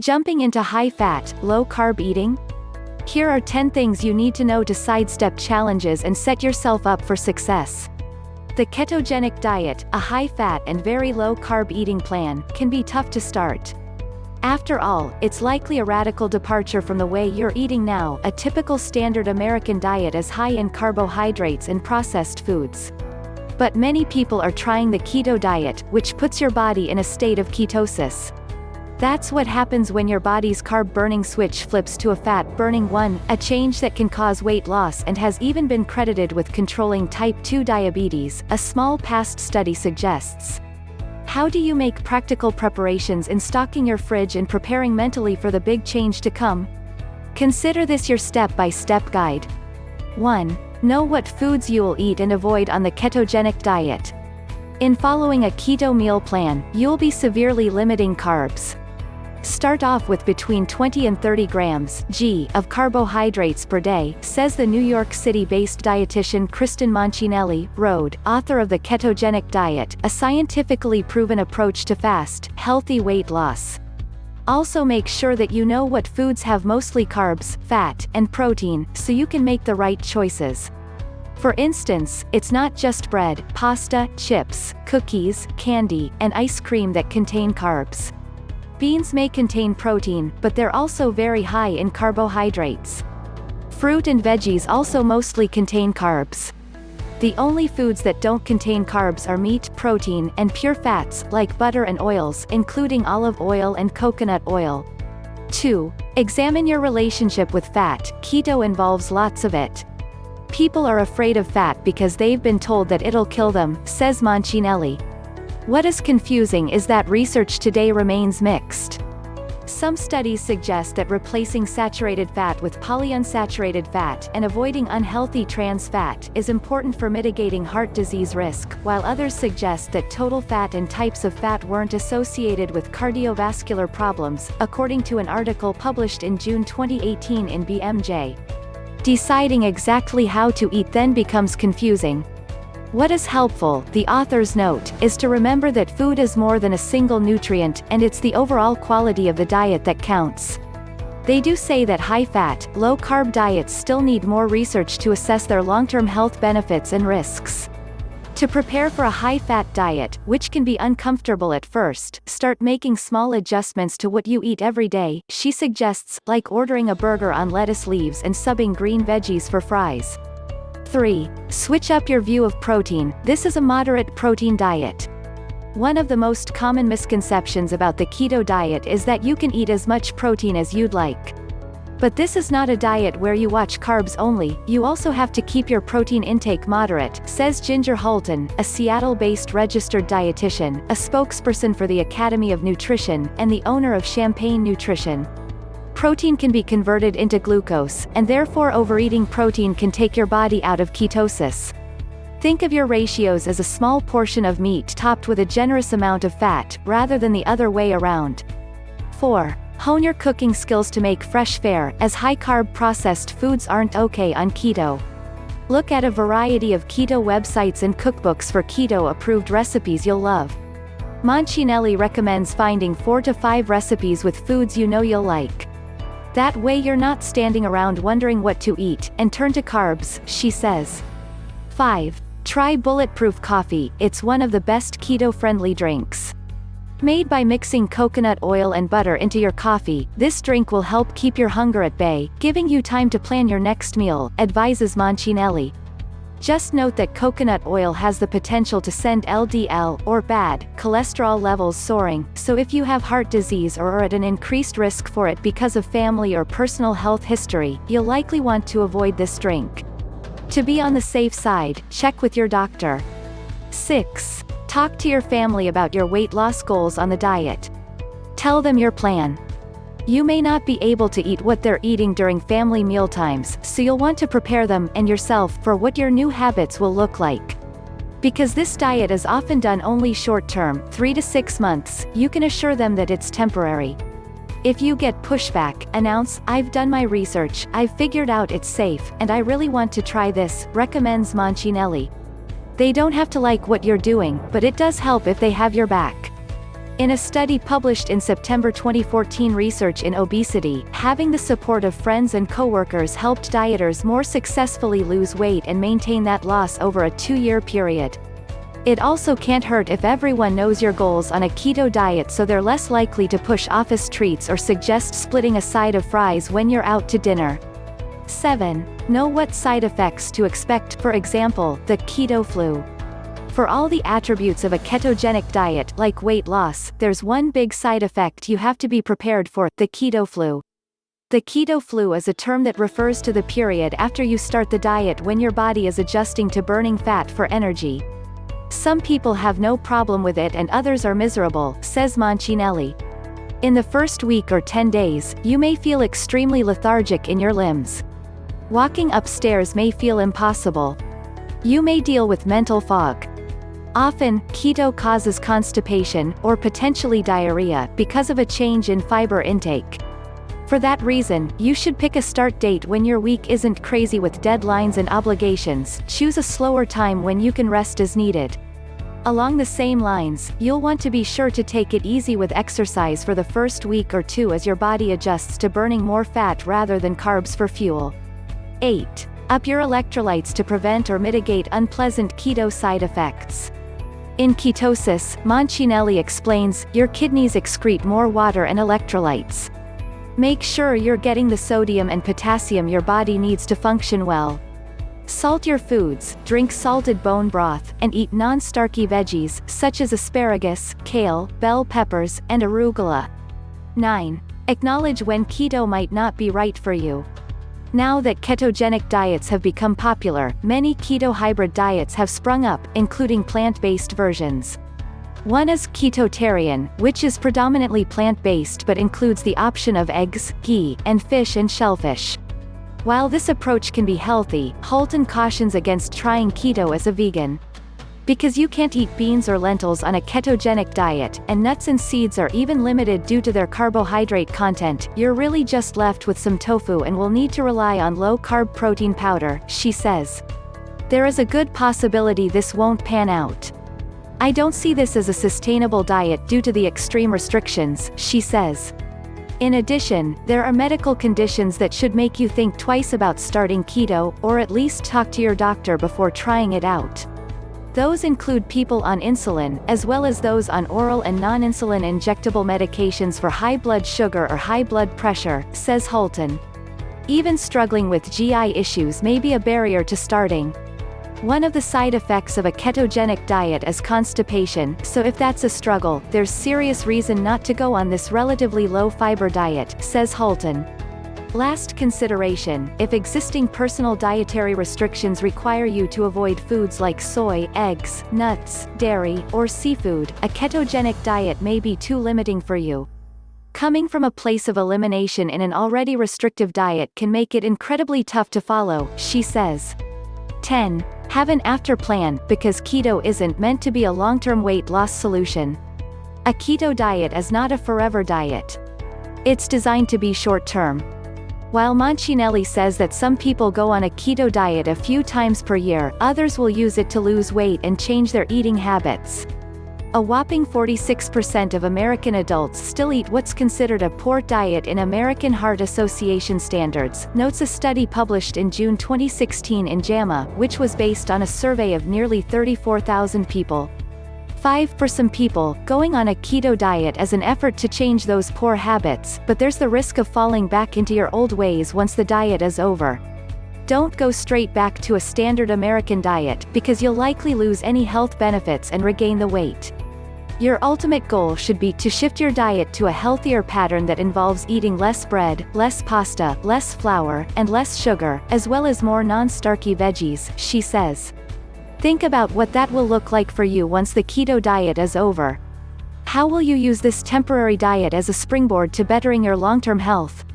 Jumping into high-fat, low-carb eating? Here are 10 things you need to know to sidestep challenges and set yourself up for success. The ketogenic diet, a high-fat and very low-carb eating plan, can be tough to start. After all, it's likely a radical departure from the way you're eating now. A typical standard American diet is high in carbohydrates and processed foods. But many people are trying the keto diet, which puts your body in a state of ketosis. That's what happens when your body's carb-burning switch flips to a fat-burning one, a change that can cause weight loss and has even been credited with controlling type 2 diabetes, a small past study suggests. How do you make practical preparations in stocking your fridge and preparing mentally for the big change to come? Consider this your step-by-step guide. 1. Know what foods you will eat and avoid on the ketogenic diet. In following a keto meal plan, you'll be severely limiting carbs. Start off with between 20 and 30 grams of carbohydrates per day, says the New York City-based dietitian Kristen Moncinelli, Rhode, author of The Ketogenic Diet, a scientifically proven approach to fast, healthy weight loss. Also make sure that you know what foods have mostly carbs, fat, and protein, so you can make the right choices. For instance, it's not just bread, pasta, chips, cookies, candy, and ice cream that contain carbs. Beans may contain protein, but they're also very high in carbohydrates. Fruit and veggies also mostly contain carbs. The only foods that don't contain carbs are meat, protein, and pure fats, like butter and oils, including olive oil and coconut oil. 2. Examine your relationship with fat. Keto involves lots of it. People are afraid of fat because they've been told that it'll kill them, says Moncinelli. What is confusing is that research today remains mixed. Some studies suggest that replacing saturated fat with polyunsaturated fat and avoiding unhealthy trans fat is important for mitigating heart disease risk, while others suggest that total fat and types of fat weren't associated with cardiovascular problems, according to an article published in June 2018 in BMJ. Deciding exactly how to eat then becomes confusing. What is helpful, the authors note, is to remember that food is more than a single nutrient, and it's the overall quality of the diet that counts. They do say that high-fat, low-carb diets still need more research to assess their long-term health benefits and risks. To prepare for a high-fat diet, which can be uncomfortable at first, start making small adjustments to what you eat every day, she suggests, like ordering a burger on lettuce leaves and subbing green veggies for fries. 3. Switch up your view of protein. This is a moderate protein diet. One of the most common misconceptions about the keto diet is that you can eat as much protein as you'd like. But this is not a diet where you watch carbs only, you also have to keep your protein intake moderate, says Ginger Holton, a Seattle-based registered dietitian, a spokesperson for the Academy of Nutrition, and the owner of Champagne Nutrition. Protein can be converted into glucose, and therefore overeating protein can take your body out of ketosis. Think of your ratios as a small portion of meat topped with a generous amount of fat, rather than the other way around. 4. Hone your cooking skills to make fresh fare, as high-carb processed foods aren't okay on keto. Look at a variety of keto websites and cookbooks for keto-approved recipes you'll love. Moncinelli recommends finding 4 to 5 recipes with foods you know you'll like. That way you're not standing around wondering what to eat, and turn to carbs, she says. 5. Try bulletproof coffee. It's one of the best keto-friendly drinks. Made by mixing coconut oil and butter into your coffee, this drink will help keep your hunger at bay, giving you time to plan your next meal, advises Moncinelli. Just note that coconut oil has the potential to send LDL, or bad, cholesterol levels soaring, so if you have heart disease or are at an increased risk for it because of family or personal health history, you'll likely want to avoid this drink. To be on the safe side, check with your doctor. 6. Talk to your family about your weight loss goals on the diet. Tell them your plan. You may not be able to eat what they're eating during family mealtimes, so you'll want to prepare them, and yourself, for what your new habits will look like. Because this diet is often done only short-term, 3 to 6 months, you can assure them that it's temporary. If you get pushback, announce, "I've done my research, I've figured out it's safe, and I really want to try this," recommends Moncinelli. They don't have to like what you're doing, but it does help if they have your back. In a study published in September 2014, Research in Obesity, having the support of friends and coworkers helped dieters more successfully lose weight and maintain that loss over a 2-year period. It also can't hurt if everyone knows your goals on a keto diet, so they're less likely to push office treats or suggest splitting a side of fries when you're out to dinner. 7. Know what side effects to expect, for example, the keto flu. For all the attributes of a ketogenic diet, like weight loss, there's one big side effect you have to be prepared for: the keto flu. The keto flu is a term that refers to the period after you start the diet when your body is adjusting to burning fat for energy. Some people have no problem with it and others are miserable, says Moncinelli. In the first week or 10 days, you may feel extremely lethargic in your limbs. Walking upstairs may feel impossible. You may deal with mental fog. Often, keto causes constipation, or potentially diarrhea, because of a change in fiber intake. For that reason, you should pick a start date when your week isn't crazy with deadlines and obligations. Choose a slower time when you can rest as needed. Along the same lines, you'll want to be sure to take it easy with exercise for the first week or 2 as your body adjusts to burning more fat rather than carbs for fuel. 8. Up your electrolytes to prevent or mitigate unpleasant keto side effects. In ketosis, Moncinelli explains, your kidneys excrete more water and electrolytes. Make sure you're getting the sodium and potassium your body needs to function well. Salt your foods, drink salted bone broth, and eat non-starchy veggies, such as asparagus, kale, bell peppers, and arugula. 9. Acknowledge when keto might not be right for you. Now that ketogenic diets have become popular, many keto hybrid diets have sprung up, including plant-based versions. One is ketotarian, which is predominantly plant-based but includes the option of eggs, ghee, and fish and shellfish. While this approach can be healthy, Holton cautions against trying keto as a vegan. Because you can't eat beans or lentils on a ketogenic diet, and nuts and seeds are even limited due to their carbohydrate content, you're really just left with some tofu and will need to rely on low-carb protein powder, she says. There is a good possibility this won't pan out. I don't see this as a sustainable diet due to the extreme restrictions, she says. In addition, there are medical conditions that should make you think twice about starting keto, or at least talk to your doctor before trying it out. Those include people on insulin, as well as those on oral and non-insulin injectable medications for high blood sugar or high blood pressure, says Holton. Even struggling with GI issues may be a barrier to starting. One of the side effects of a ketogenic diet is constipation, so if that's a struggle, there's serious reason not to go on this relatively low-fiber diet, says Holton. Last consideration, if existing personal dietary restrictions require you to avoid foods like soy, eggs, nuts, dairy, or seafood, a ketogenic diet may be too limiting for you. Coming from a place of elimination in an already restrictive diet can make it incredibly tough to follow, she says. 10. Have an after plan, because keto isn't meant to be a long-term weight loss solution. A keto diet is not a forever diet. It's designed to be short-term. While Moncinelli says that some people go on a keto diet a few times per year, others will use it to lose weight and change their eating habits. A whopping 46% of American adults still eat what's considered a poor diet in American Heart Association standards, notes a study published in June 2016 in JAMA, which was based on a survey of nearly 34,000 people. 5. For some people, going on a keto diet is an effort to change those poor habits, but there's the risk of falling back into your old ways once the diet is over. Don't go straight back to a standard American diet, because you'll likely lose any health benefits and regain the weight. Your ultimate goal should be to shift your diet to a healthier pattern that involves eating less bread, less pasta, less flour, and less sugar, as well as more non-starchy veggies, she says. Think about what that will look like for you once the keto diet is over. How will you use this temporary diet as a springboard to bettering your long-term health?